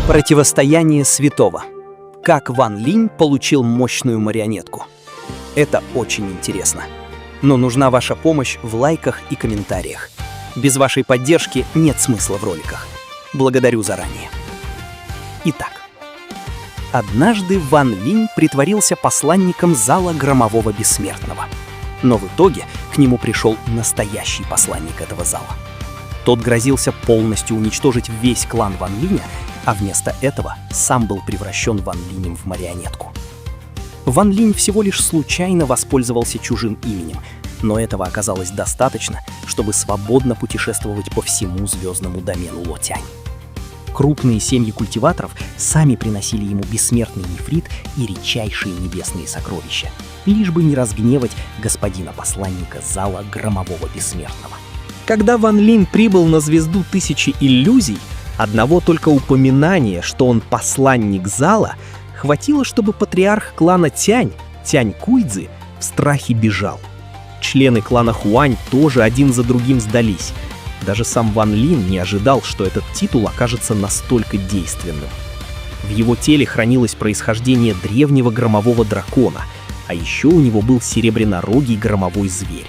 Противостояние святого. Как Ван Линь получил мощную марионетку. Это очень интересно. Но нужна ваша помощь в лайках и комментариях. Без вашей поддержки нет смысла в роликах. Благодарю заранее. Итак. Однажды Ван Линь притворился посланником зала Громового Бессмертного. Но в итоге к нему пришел настоящий посланник этого зала. Тот грозился полностью уничтожить весь клан Ван Линя, а вместо этого сам был превращен Ван Линем в марионетку. Ван Линь всего лишь случайно воспользовался чужим именем, но этого оказалось достаточно, чтобы свободно путешествовать по всему звездному домену Лотянь. Крупные семьи культиваторов сами приносили ему бессмертный нефрит и редчайшие небесные сокровища, лишь бы не разгневать господина-посланника зала Громового Бессмертного. Когда Ван Линь прибыл на звезду Тысячи Иллюзий, одного только упоминания, что он посланник зала, хватило, чтобы патриарх клана Тянь, Тянь Куйцзы, в страхе бежал. Члены клана Хуань тоже один за другим сдались. Даже сам Ван Линь не ожидал, что этот титул окажется настолько действенным. В его теле хранилось происхождение древнего громового дракона, а еще у него был серебрянорогий громовой зверь.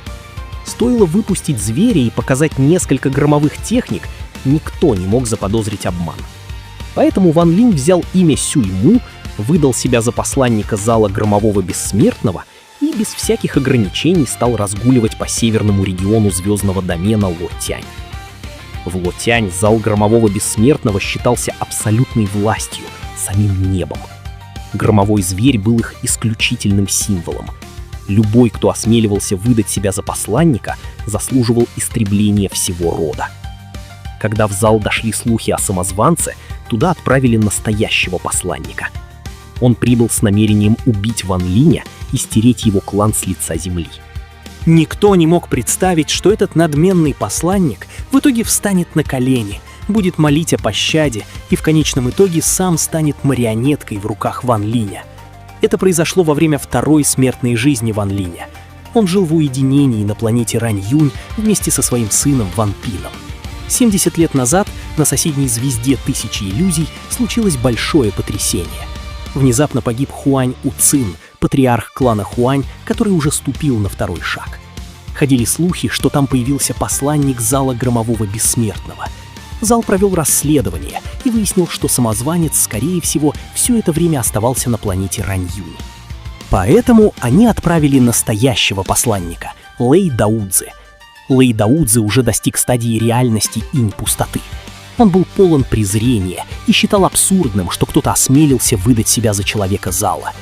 Стоило выпустить зверя и показать несколько громовых техник, никто не мог заподозрить обман. Поэтому Ван Линь взял имя Сюйму, выдал себя за посланника зала Громового Бессмертного и без всяких ограничений стал разгуливать по северному региону звездного домена Лотянь. В Лотянь зал Громового Бессмертного считался абсолютной властью, самим небом. Громовой зверь был их исключительным символом. Любой, кто осмеливался выдать себя за посланника, заслуживал истребления всего рода. Когда в зал дошли слухи о самозванце, туда отправили настоящего посланника. Он прибыл с намерением убить Ван Линя и стереть его клан с лица земли. Никто не мог представить, что этот надменный посланник в итоге встанет на колени, будет молить о пощаде и в конечном итоге сам станет марионеткой в руках Ван Линя. Это произошло во время второй смертной жизни Ван Линя. Он жил в уединении на планете Рань-Юнь вместе со своим сыном Ван Пином. 70 лет назад на соседней звезде Тысячи Иллюзий случилось большое потрясение. Внезапно погиб Хуань Уцин, патриарх клана Хуань, который уже ступил на второй шаг. Ходили слухи, что там появился посланник зала Громового Бессмертного. Зал провел расследование и выяснил, что самозванец, скорее всего, все это время оставался на планете Рань-Юнь. Поэтому они отправили настоящего посланника, Лэй Даудзе. Лэй Даудзе уже достиг стадии реальности инь-пустоты. Он был полон презрения и считал абсурдным, что кто-то осмелился выдать себя за человека зала.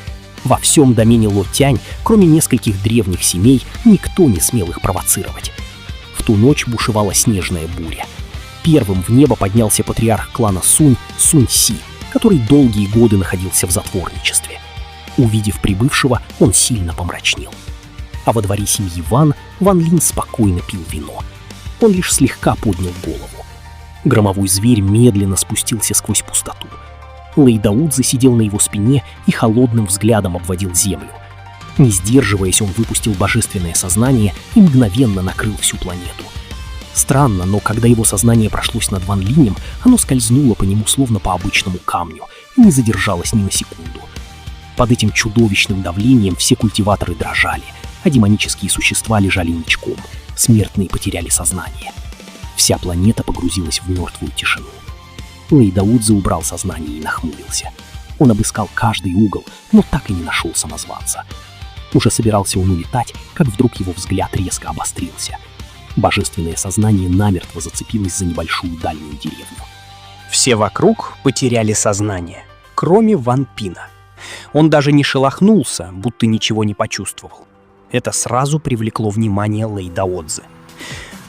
Во всем домене Лотянь, кроме нескольких древних семей, никто не смел их провоцировать. В ту ночь бушевала снежная буря. Первым в небо поднялся патриарх клана Сунь, Сунь Си, который долгие годы находился в затворничестве. Увидев прибывшего, он сильно помрачнел. А во дворе семьи Ван Линь спокойно пил вино. Он лишь слегка поднял голову. Громовой зверь медленно спустился сквозь пустоту. Лэй Даудзе сидел на его спине и холодным взглядом обводил землю. Не сдерживаясь, он выпустил божественное сознание и мгновенно накрыл всю планету. Странно, но когда его сознание прошлось над Ван Линем, оно скользнуло по нему словно по обычному камню и не задержалось ни на секунду. Под этим чудовищным давлением все культиваторы дрожали, а демонические существа лежали ничком, смертные потеряли сознание. Вся планета погрузилась в мертвую тишину. Лэй Даудзе убрал сознание и нахмурился. Он обыскал каждый угол, но так и не нашел самозванца. Уже собирался он улетать, как вдруг его взгляд резко обострился. Божественное сознание намертво зацепилось за небольшую дальнюю деревню. Все вокруг потеряли сознание, кроме Ван Пина. Он даже не шелохнулся, будто ничего не почувствовал. Это сразу привлекло внимание Лэй Даудзе.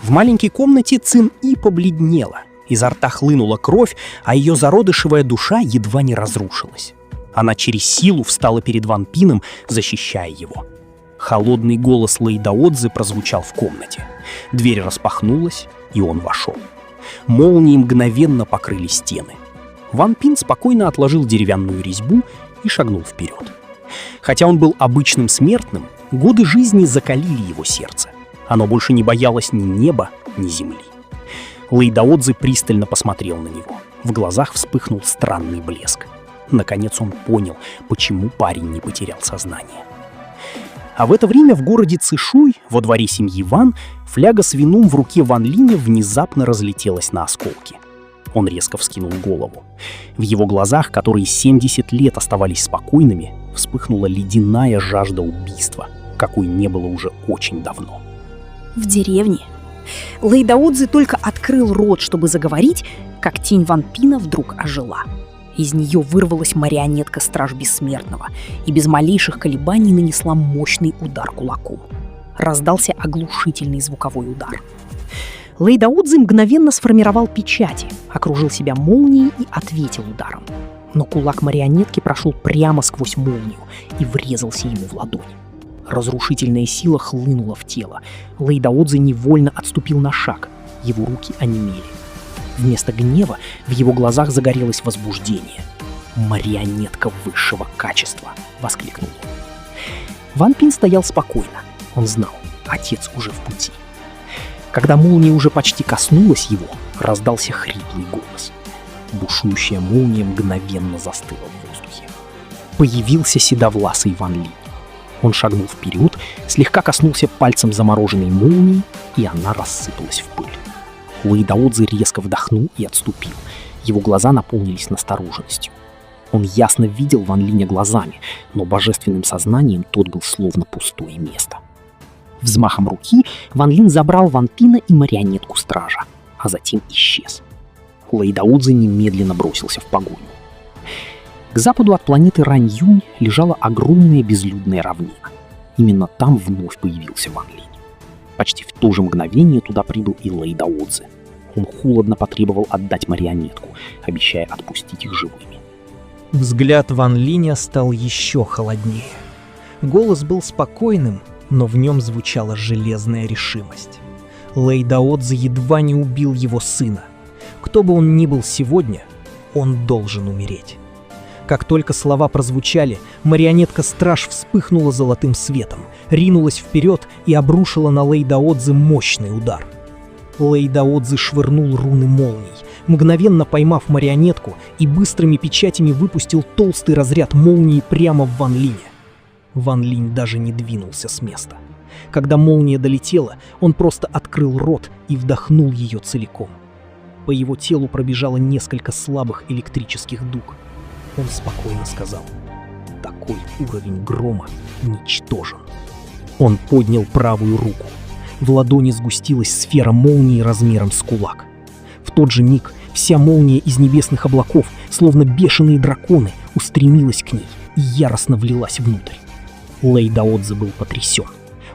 В маленькой комнате Цин И побледнела. Изо рта хлынула кровь, а ее зародышевая душа едва не разрушилась. Она через силу встала перед Ван Пином, защищая его. Холодный голос Лэй Даудзе прозвучал в комнате. Дверь распахнулась, и он вошел. Молнии мгновенно покрыли стены. Ван Пин спокойно отложил деревянную резьбу и шагнул вперед. Хотя он был обычным смертным, годы жизни закалили его сердце. Оно больше не боялось ни неба, ни земли. Лэй Даудзе пристально посмотрел на него. В глазах вспыхнул странный блеск. Наконец он понял, почему парень не потерял сознание. А в это время в городе Цишуй, во дворе семьи Ван, фляга с вином в руке Ван Линя внезапно разлетелась на осколки. Он резко вскинул голову. В его глазах, которые 70 лет оставались спокойными, вспыхнула ледяная жажда убийства, какой не было уже очень давно. В деревне Лэй Даодзи только открыл рот, чтобы заговорить, как тень Ван Пина вдруг ожила. Из нее вырвалась марионетка Страж Бессмертного и без малейших колебаний нанесла мощный удар кулаком. Раздался оглушительный звуковой удар. Лэй Даодзи мгновенно сформировал печати, окружил себя молнией и ответил ударом. Но кулак марионетки прошел прямо сквозь молнию и врезался ему в ладонь. Разрушительная сила хлынула в тело. Лэй Даодзи невольно отступил на шаг. Его руки онемели. Вместо гнева в его глазах загорелось возбуждение. «Марионетка высшего качества!» — воскликнул он. Ван Пин стоял спокойно. Он знал, отец уже в пути. Когда молния уже почти коснулась его, раздался хриплый голос. Бушующая молния мгновенно застыла в воздухе. Появился седовласый Ван Линь. Он шагнул вперед, слегка коснулся пальцем замороженной молнии, и она рассыпалась в пыль. Лэй Даодзи резко вдохнул и отступил. Его глаза наполнились настороженностью. Он ясно видел Ван Линя глазами, но божественным сознанием тот был словно пустое место. Взмахом руки Ван Линь забрал Ван Пина и марионетку стража, а затем исчез. Лэй Даодзи немедленно бросился в погоню. К западу от планеты Раньюнь лежала огромная безлюдная равнина. Именно там вновь появился Ван Линь. Почти в то же мгновение туда прибыл и Лэй Даодзи. Он холодно потребовал отдать марионетку, обещая отпустить их живыми. Взгляд Ван Линя стал еще холоднее. Голос был спокойным, но в нем звучала железная решимость. Лэй Даодзи едва не убил его сына. Кто бы он ни был сегодня, он должен умереть. Как только слова прозвучали, марионетка-страж вспыхнула золотым светом, ринулась вперед и обрушила на Лэй Даодзи мощный удар. Лэй Даодзи швырнул руны молний, мгновенно поймав марионетку и быстрыми печатями выпустил толстый разряд молнии прямо в Ван Линя. Ван Линь даже не двинулся с места. Когда молния долетела, он просто открыл рот и вдохнул ее целиком. По его телу пробежало несколько слабых электрических дуг. Он спокойно сказал: «Такой уровень грома ничтожен». Он поднял правую руку. В ладони сгустилась сфера молнии размером с кулак. В тот же миг вся молния из небесных облаков, словно бешеные драконы, устремилась к ней и яростно влилась внутрь. Лэй Даодзи был потрясен.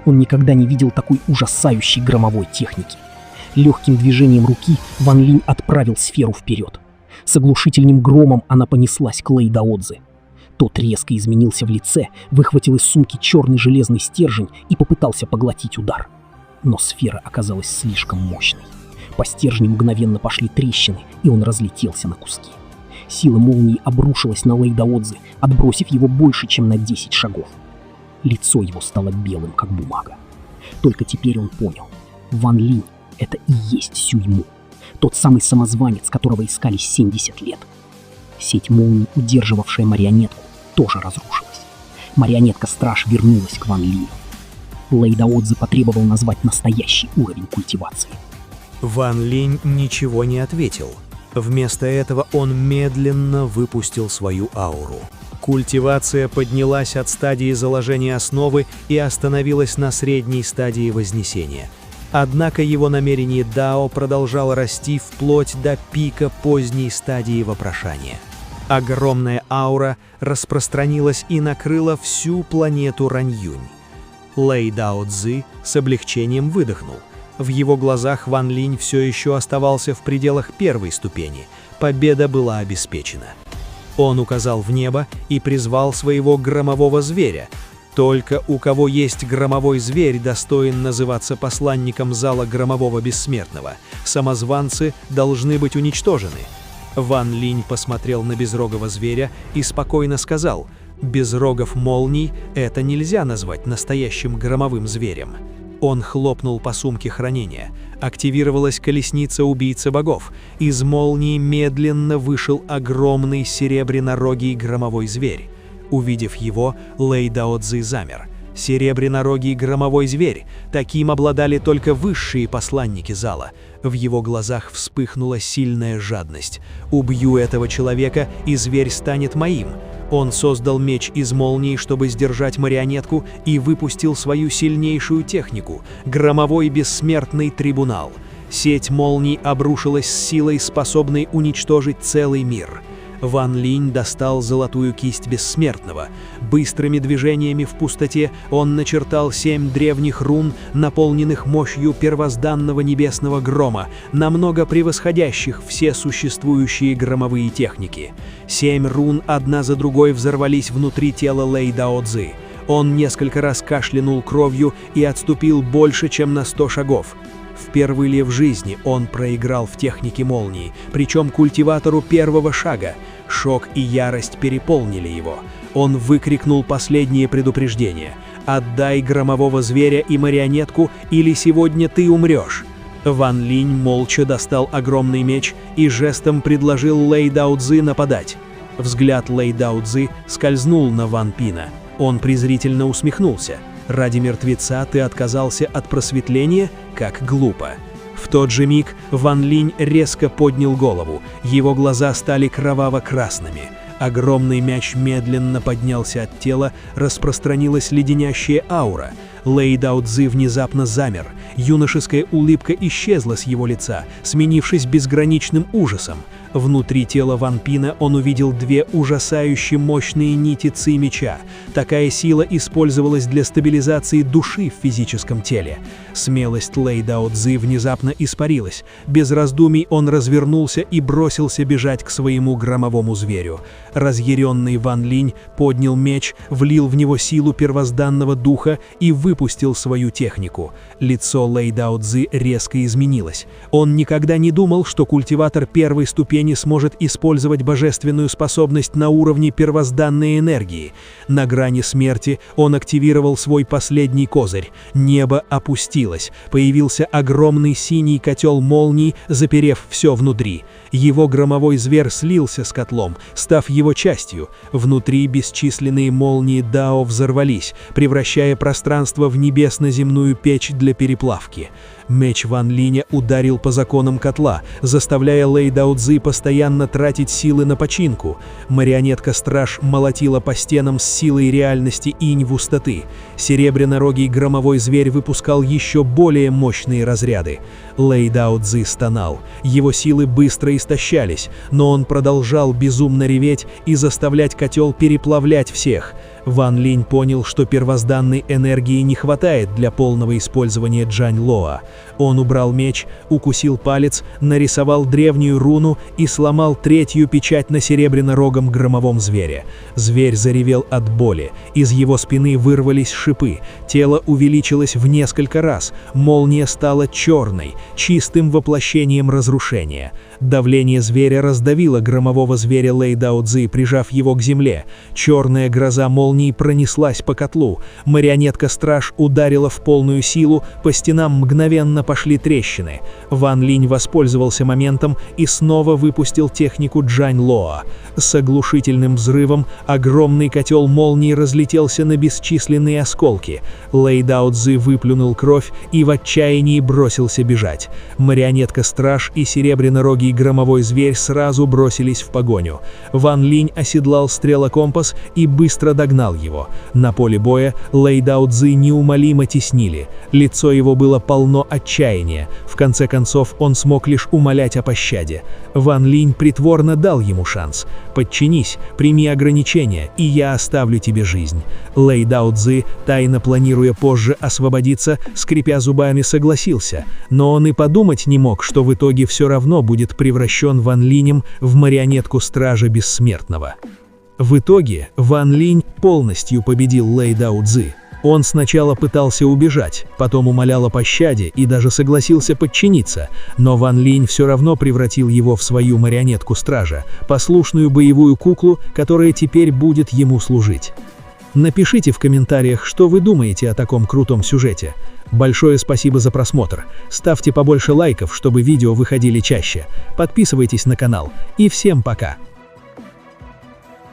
Он никогда не видел такой ужасающей громовой техники. Легким движением руки Ван Линь отправил сферу вперед. С оглушительным громом она понеслась к Лэй Даодзи. Тот резко изменился в лице, выхватил из сумки черный железный стержень и попытался поглотить удар. Но сфера оказалась слишком мощной. По стержню мгновенно пошли трещины, и он разлетелся на куски. Сила молнии обрушилась на Лэй Даодзи, отбросив его больше, чем на 10 шагов. Лицо его стало белым, как бумага. Только теперь он понял. Ван Линь — это и есть Сюйму. Тот самый самозванец, которого искали 70 лет. Сеть молний, удерживавшая марионетку, тоже разрушилась. Марионетка-страж вернулась к Ван Линю. Лэй Даодзи потребовал назвать настоящий уровень культивации. Ван Линь ничего не ответил. Вместо этого он медленно выпустил свою ауру. Культивация поднялась от стадии заложения основы и остановилась на средней стадии вознесения. Однако его намерение Дао продолжало расти вплоть до пика поздней стадии вопрошания. Огромная аура распространилась и накрыла всю планету Раньюнь. Лэй Даодзи с облегчением выдохнул. В его глазах Ван Линь все еще оставался в пределах первой ступени. Победа была обеспечена. Он указал в небо и призвал своего громового зверя. Только у кого есть громовой зверь, достоин называться посланником зала громового бессмертного. Самозванцы должны быть уничтожены. Ван Линь посмотрел на безрогого зверя и спокойно сказал: «Безрогов молний это нельзя назвать настоящим громовым зверем». Он хлопнул по сумке хранения. Активировалась колесница убийцы богов. Из молнии медленно вышел огромный серебрянорогий громовой зверь. Увидев его, Лэй Дао Цзы замер. Серебрянорогий громовой зверь. Таким обладали только высшие посланники зала. В его глазах вспыхнула сильная жадность. «Убью этого человека, и зверь станет моим». Он создал меч из молнии, чтобы сдержать марионетку, и выпустил свою сильнейшую технику — громовой бессмертный трибунал. Сеть молний обрушилась с силой, способной уничтожить целый мир. Ван Линь достал золотую кисть бессмертного. Быстрыми движениями в пустоте он начертал 7 древних рун, наполненных мощью первозданного небесного грома, намного превосходящих все существующие громовые техники. 7 рун одна за другой взорвались внутри тела Лэй Дао Цзы. Он несколько раз кашлянул кровью и отступил больше, чем на 100 шагов. Впервые в жизни он проиграл в технике молнии, причем культиватору первого шага. Шок и ярость переполнили его. Он выкрикнул последнее предупреждение: «Отдай громового зверя и марионетку, или сегодня ты умрешь!» Ван Линь молча достал огромный меч и жестом предложил Лэй Дао Цзы нападать. Взгляд Лэй Дао Цзы скользнул на Ван Пина. Он презрительно усмехнулся. «Ради мертвеца ты отказался от просветления? Как глупо!» В тот же миг Ван Линь резко поднял голову, его глаза стали кроваво-красными. Огромный мяч медленно поднялся от тела, распространилась леденящая аура. Лэй Дао Цзы внезапно замер, юношеская улыбка исчезла с его лица, сменившись безграничным ужасом. Внутри тела Ван Пина он увидел 2 ужасающе мощные нити ци меча. Такая сила использовалась для стабилизации души в физическом теле. Смелость Лэй Дао Цзы внезапно испарилась. Без раздумий он развернулся и бросился бежать к своему громовому зверю. Разъяренный Ван Линь поднял меч, влил в него силу первозданного духа и выпустил свою технику. Лицо Лэй Дао Цзы резко изменилось. Он никогда не думал, что культиватор первой ступени сможет использовать божественную способность на уровне первозданной энергии. На грани смерти он активировал свой последний козырь. Небо опустилось. Появился огромный синий котел молний, заперев все внутри. Его громовой зверь слился с котлом, став его частью. Внутри бесчисленные молнии Дао взорвались, превращая пространство в небесно-земную печь для переплавки. Меч Ван Линя ударил по законам котла, заставляя Лэй Дао Цзы постоянно тратить силы на починку. Марионетка-страж молотила по стенам с силой реальности инь-вустоты. Серебрянорогий громовой зверь выпускал еще более мощные разряды. Лэй Дао Цзы стонал. Его силы быстро истощались, но он продолжал безумно реветь и заставлять котел переплавлять всех. Ван Линь понял, что первозданной энергии не хватает для полного использования Джань Лоа. Он убрал меч, укусил палец, нарисовал древнюю руну и сломал 3-ю печать на серебрянорогом громовом звере. Зверь заревел от боли, из его спины вырвались шипы, тело увеличилось в несколько раз, молния стала черной, чистым воплощением разрушения. Давление зверя раздавило громового зверя Лэй Дао Цзы, прижав его к земле. Черная гроза молнии пронеслась по котлу. Марионетка-страж ударила в полную силу, по стенам мгновенно пошли трещины. Ван Линь воспользовался моментом и снова выпустил технику Джань Лоа. С оглушительным взрывом огромный котел молнии разлетелся на бесчисленные осколки. Лэй Дао Цзы выплюнул кровь и в отчаянии бросился бежать. Марионетка-страж и серебрянорогий громовой зверь сразу бросились в погоню. Ван Линь оседлал стрелокомпас и быстро догнал его. На поле боя Лэй Дао Цзы неумолимо теснили. Лицо его было полно отчаяния. В конце концов он смог лишь умолять о пощаде. Ван Линь притворно дал ему шанс. «Подчинись, прими ограничения, и я оставлю тебе жизнь». Лэй Дао Цзы, тайно планируя позже освободиться, скрипя зубами, согласился. Но он и подумать не мог, что в итоге все равно будет превращен Ван Линем в марионетку Стража Бессмертного. В итоге Ван Линь полностью победил Лэй Дао Цзы. Он сначала пытался убежать, потом умолял о пощаде и даже согласился подчиниться, но Ван Линь все равно превратил его в свою марионетку-стража, послушную боевую куклу, которая теперь будет ему служить. Напишите в комментариях, что вы думаете о таком крутом сюжете. Большое спасибо за просмотр. Ставьте побольше лайков, чтобы видео выходили чаще. Подписывайтесь на канал. И всем пока!